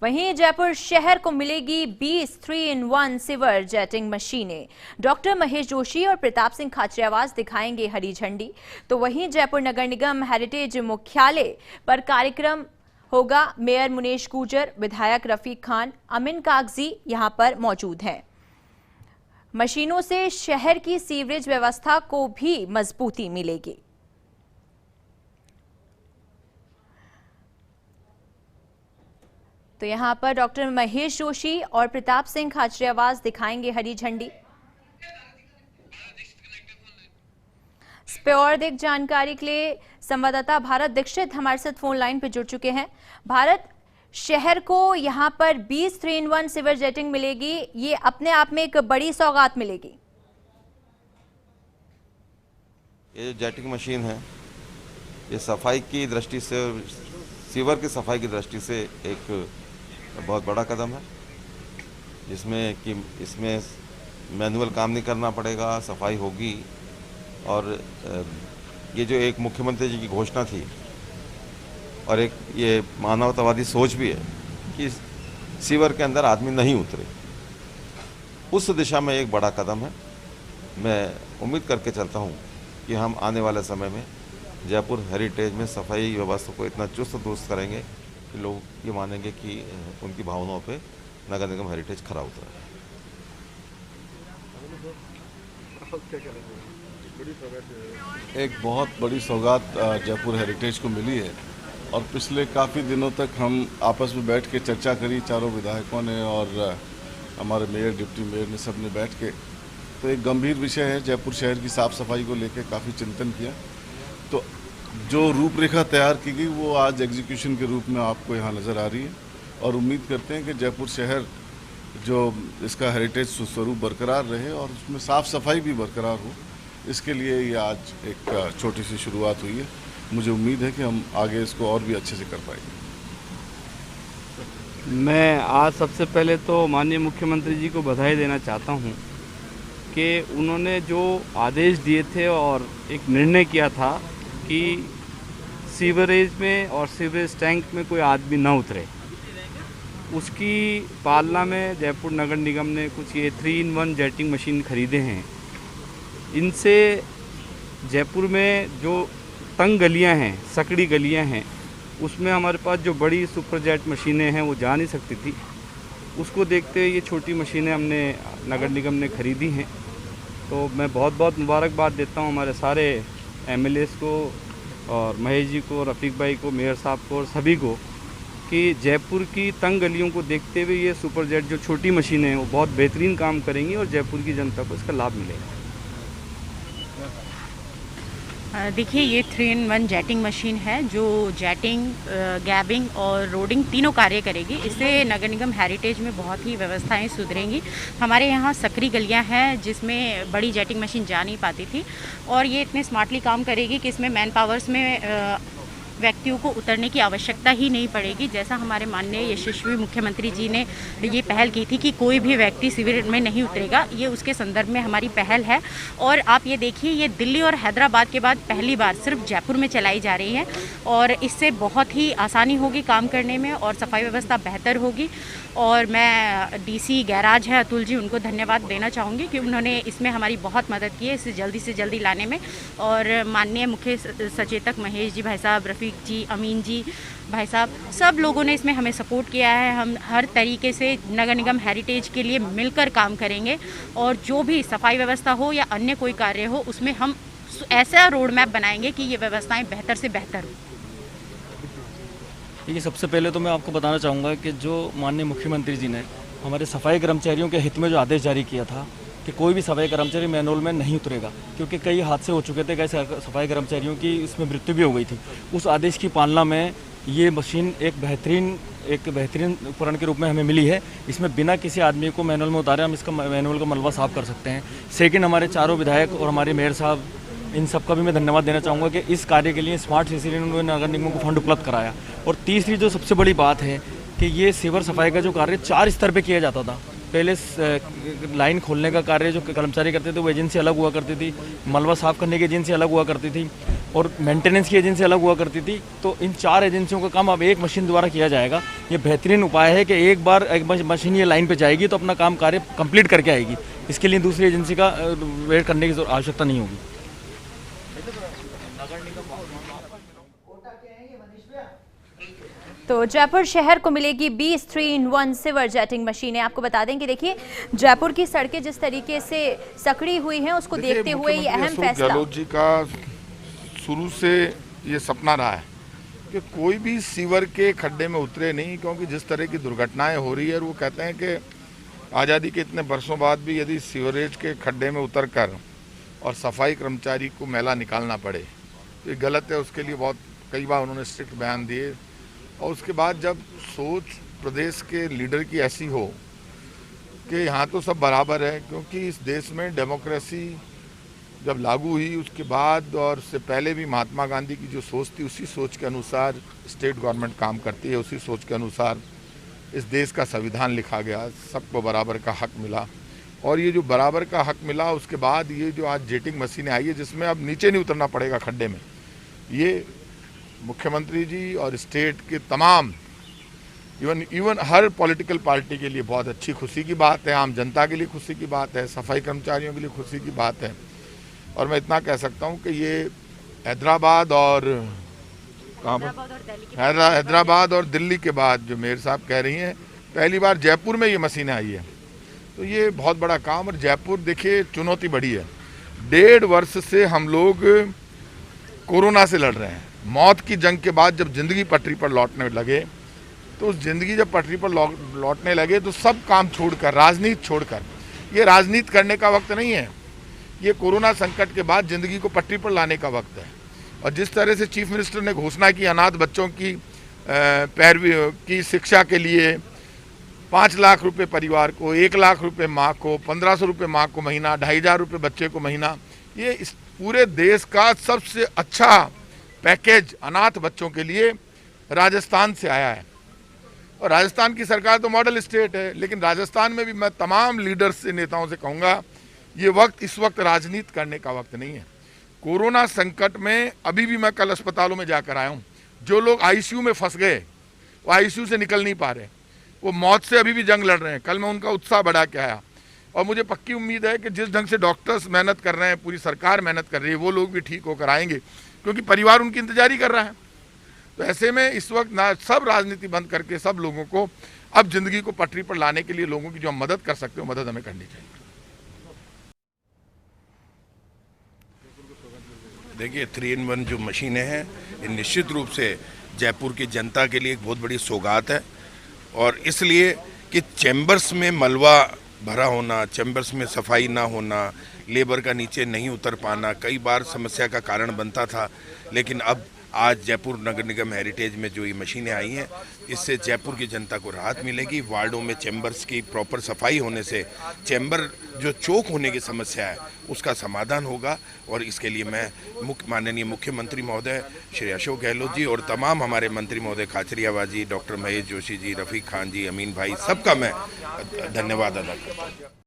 वहीं जयपुर शहर को मिलेगी 20 3-in-1 सीवर जेटिंग मशीनें। डॉक्टर महेश जोशी और प्रताप सिंह खाचरियावास दिखाएंगे हरी झंडी। तो वहीं जयपुर नगर निगम हेरिटेज मुख्यालय पर कार्यक्रम होगा। मेयर मुनेश गुर्जर, विधायक रफीक खान, अमीन कागजी यहां पर मौजूद हैं। मशीनों से शहर की सीवरेज व्यवस्था को भी मजबूती मिलेगी। तो यहां पर डॉक्टर महेश जोशी और प्रताप सिंह खाचरियावास दिखाएंगे हरी झंडी। इस पे और अधिक जानकारी के लिए संवाददाता भारत दीक्षित हमारे साथ फोन लाइन पर जुड़ चुके हैं। भारत, शहर को यहां पर 20 3-in-1 सीवर जेटिंग मिलेगी, ये अपने आप में एक बड़ी सौगात मिलेगी। ये जो जेटिंग मशीन है, ये सफाई की दृष्टि से, सीवर की सफाई की दृष्टि से एक बहुत बड़ा कदम है, जिसमें कि इसमें मैनुअल काम नहीं करना पड़ेगा, सफाई होगी। और ये जो एक मुख्यमंत्री जी की घोषणा थी और एक ये मानवतावादी सोच भी है कि सीवर के अंदर आदमी नहीं उतरे, उस दिशा में एक बड़ा कदम है। मैं उम्मीद करके चलता हूँ कि हम आने वाले समय में जयपुर हेरिटेज में सफाई व्यवस्था को इतना चुस्त दुरुस्त करेंगे कि लोग ये मानेंगे कि उनकी भावनाओं पे नगर निगम हेरिटेज खरा उतरा है। एक बहुत बड़ी सौगात जयपुर हेरिटेज को मिली है और पिछले काफ़ी दिनों तक हम आपस में बैठ के चर्चा करी, चारों विधायकों ने और हमारे मेयर, डिप्टी मेयर ने, सब ने बैठ के। तो एक गंभीर विषय है, जयपुर शहर की साफ़ सफाई को लेकर काफ़ी चिंतन किया। तो जो रूपरेखा तैयार की गई वो आज एग्जीक्यूशन के रूप में आपको यहाँ नज़र आ रही है और उम्मीद करते हैं कि जयपुर शहर जो इसका हेरिटेज स्वरूप बरकरार रहे और उसमें साफ़ सफाई भी बरकरार हो, इसके लिए ये आज एक छोटी सी शुरुआत हुई है। मुझे उम्मीद है कि हम आगे इसको और भी अच्छे से कर पाएंगे। मैं आज सबसे पहले तो माननीय मुख्यमंत्री जी को बधाई देना चाहता हूँ कि उन्होंने जो आदेश दिए थे और एक निर्णय किया था कि सीवरेज में और सीवरेज टैंक में कोई आदमी ना उतरे, उसकी पालना में जयपुर नगर निगम ने कुछ ये 3-in-1 जेटिंग मशीन खरीदे हैं। इनसे जयपुर में जो तंग गलियां हैं, सकड़ी गलियां हैं, उसमें हमारे पास जो बड़ी सुपर जेट मशीनें हैं वो जा नहीं सकती थी। उसको देखते हुए ये छोटी मशीनें हमने नगर निगम ने खरीदी हैं। तो मैं बहुत बहुत मुबारकबाद देता हूँ हमारे सारे एमएलएस को और महेश जी को, रफ़ीक भाई को, मेयर साहब को और सभी को कि जयपुर की तंग गलियों को देखते हुए ये सुपर जेट जो छोटी मशीनें हैं वो बहुत बेहतरीन काम करेंगी और जयपुर की जनता को इसका लाभ मिलेगा। देखिए, ये 3-in-1 जेटिंग मशीन है जो जेटिंग, गैबिंग और रोडिंग तीनों कार्य करेगी। इससे नगर निगम हेरिटेज में बहुत ही व्यवस्थाएं सुधरेंगी। हमारे यहाँ सकरी गलियां हैं जिसमें बड़ी जेटिंग मशीन जा नहीं पाती थी और ये इतने स्मार्टली काम करेगी कि इसमें मैन पावर्स में व्यक्तियों को उतरने की आवश्यकता ही नहीं पड़ेगी। जैसा हमारे माननीय यशस्वी मुख्यमंत्री जी ने ये पहल की थी कि कोई भी व्यक्ति सीवर में नहीं उतरेगा, ये उसके संदर्भ में हमारी पहल है। और आप ये देखिए, ये दिल्ली और हैदराबाद के बाद पहली बार सिर्फ जयपुर में चलाई जा रही है और इससे बहुत ही आसानी होगी काम करने में और सफाई व्यवस्था बेहतर होगी। और मैं डीसी गैराज है अतुल जी, उनको धन्यवाद देना चाहूँगी कि उन्होंने इसमें हमारी बहुत मदद की है इसे जल्दी से जल्दी लाने में। और माननीय मुख्य सचेतक महेश जी भाई साहब, रफ़ीक जी, अमीन जी भाई साहब, सब लोगों ने इसमें हमें सपोर्ट किया है। हम हर तरीके से नगर निगम हेरिटेज के लिए मिलकर काम करेंगे और जो भी सफाई व्यवस्था हो या अन्य कोई कार्य हो उसमें हम ऐसा रोड मैप बनाएंगे कि ये व्यवस्थाएं बेहतर से बेहतर हो। देखिए, सबसे पहले तो मैं आपको बताना चाहूँगा कि जो माननीय मुख्यमंत्री जी ने हमारे सफाई कर्मचारियों के हित में जो आदेश जारी किया था कि कोई भी सफाई कर्मचारी मैनुअल में नहीं उतरेगा, क्योंकि कई हादसे हो चुके थे, कई सफाई कर्मचारियों की इसमें मृत्यु भी हो गई थी। उस आदेश की पालना में ये मशीन एक बेहतरीन उपकरण के रूप में हमें मिली है। इसमें बिना किसी आदमी को मैनुअल में उतारे हम इसका मैनुअल का मलबा साफ कर सकते हैं। सेकेंड, हमारे चारों विधायक और हमारे मेयर साहब, इन सब का भी मैं धन्यवाद देना चाहूँगा कि इस कार्य के लिए स्मार्ट सिटी ने नगर निगम को फंड उपलब्ध कराया। और तीसरी जो सबसे बड़ी बात है कि ये सीवर सफाई का जो कार्य 4 स्तर पे किया जाता था। पहले लाइन खोलने का कार्य जो कर्मचारी करते थे वो एजेंसी अलग हुआ करती थी, मलबा साफ़ करने की एजेंसी अलग हुआ करती थी। और मेंटेनेंस की एजेंसी अलग हुआ करती थी। तो इन 4 एजेंसियों का काम अब एक मशीन द्वारा किया जाएगा। ये बेहतरीन उपाय है कि एक बार एक मशीन ये लाइन पे जाएगी तो अपना काम कार्य कंप्लीट करके आएगी। इसके लिए दूसरी एजेंसी का वेट करने की आवश्यकता नहीं होगी। तो जयपुर शहर को मिलेगी 20 3-in-1 सीवर जेटिंग मशीनें। आपको बता दें कि देखिए जयपुर की सड़कें जिस तरीके से सकड़ी हुई हैं उसको देखते हुए ये अहम फैसला। गहलोत जी का शुरू से ये सपना रहा है कि कोई भी सीवर के खड्डे में उतरे नहीं, क्योंकि जिस तरह की दुर्घटनाएं हो रही है वो कहते हैं कि आज़ादी के इतने बरसों बाद भी यदि सीवरेज के खड्डे में उतर कर और सफाई कर्मचारी को मैला निकालना पड़े तो ये गलत है। उसके लिए बहुत कई बार उन्होंने स्ट्रिक्ट बयान दिए। और उसके बाद जब सोच प्रदेश के लीडर की ऐसी हो कि यहाँ तो सब बराबर है, क्योंकि इस देश में डेमोक्रेसी जब लागू हुई उसके बाद और उससे पहले भी महात्मा गांधी की जो सोच थी उसी सोच के अनुसार स्टेट गवर्नमेंट काम करती है, उसी सोच के अनुसार इस देश का संविधान लिखा गया, सबको बराबर का हक मिला। और ये जो बराबर का हक मिला उसके बाद ये जो आज जेटिंग मशीनें आई है जिसमें अब नीचे नहीं उतरना पड़ेगा खड्डे में, ये मुख्यमंत्री जी और स्टेट के तमाम इवन हर पॉलिटिकल पार्टी के लिए बहुत अच्छी खुशी की बात है, आम जनता के लिए खुशी की बात है, सफाई कर्मचारियों के लिए खुशी की बात है। और मैं इतना कह सकता हूं कि ये हैदराबाद और कहाँ पर हैदराबाद और दिल्ली के बाद जो मेयर साहब कह रही हैं पहली बार जयपुर में ये मशीनें आई है, तो ये बहुत बड़ा काम। और जयपुर देखिए चुनौती बड़ी है, 1.5 वर्ष से हम लोग कोरोना से लड़ रहे हैं। मौत की जंग के बाद जब जिंदगी पटरी पर लौटने लगे तो उस जिंदगी जब पटरी पर लौटने लगे तो सब काम छोड़कर, राजनीति छोड़कर, ये राजनीति करने का वक्त नहीं है, ये कोरोना संकट के बाद जिंदगी को पटरी पर लाने का वक्त है। और जिस तरह से चीफ मिनिस्टर ने घोषणा की अनाथ बच्चों की पैरवी की शिक्षा के लिए 5 लाख रुपए परिवार को, 1 लाख रुपए माँ को, 1500 रुपये माँ को महीना, 2500 रुपये बच्चे को महीना, ये इस पूरे देश का सबसे अच्छा पैकेज अनाथ बच्चों के लिए राजस्थान से आया है। और राजस्थान की सरकार तो मॉडल स्टेट है, लेकिन राजस्थान में भी मैं तमाम लीडर्स से, नेताओं से कहूँगा ये वक्त इस वक्त राजनीति करने का वक्त नहीं है। कोरोना संकट में अभी भी मैं कल अस्पतालों में जाकर आया हूँ, जो लोग आईसीयू में फंस गए वो आईसीयू से निकल नहीं पा रहे, वो मौत से अभी भी जंग लड़ रहे हैं। कल मैं उनका उत्साह बढ़ा के आया और मुझे पक्की उम्मीद है कि जिस ढंग से डॉक्टर्स मेहनत कर रहे हैं, पूरी सरकार मेहनत कर रही है, वो लोग भी ठीक होकर आएंगे, क्योंकि परिवार उनकी इंतजारी कर रहा है। तो ऐसे में इस वक्त ना सब राजनीति बंद करके सब लोगों को अब जिंदगी को पटरी पर लाने के लिए लोगों की जो हम मदद कर सकते हो मदद हमें करनी चाहिए। देखिए 3-in-1 जो मशीनें हैं ये निश्चित रूप से जयपुर की जनता के लिए एक बहुत बड़ी सौगात है। और इसलिए कि चैम्बर्स में मलबा भरा होना, चैम्बर्स में सफाई ना होना, लेबर का नीचे नहीं उतर पाना कई बार समस्या का कारण बनता था। लेकिन अब आज जयपुर नगर निगम हेरिटेज में जो ये मशीनें आई हैं इससे जयपुर की जनता को राहत मिलेगी। वार्डों में चैम्बर्स की प्रॉपर सफाई होने से चैम्बर जो चोक होने की समस्या है उसका समाधान होगा। और इसके लिए मैं माननीय मुख्यमंत्री महोदय श्री अशोक गहलोत जी और तमाम हमारे मंत्री महोदय खाचरियावास जी, डॉक्टर महेश जोशी जी, रफीक खान जी, अमीन भाई, सबका मैं धन्यवाद अदा करता हूँ।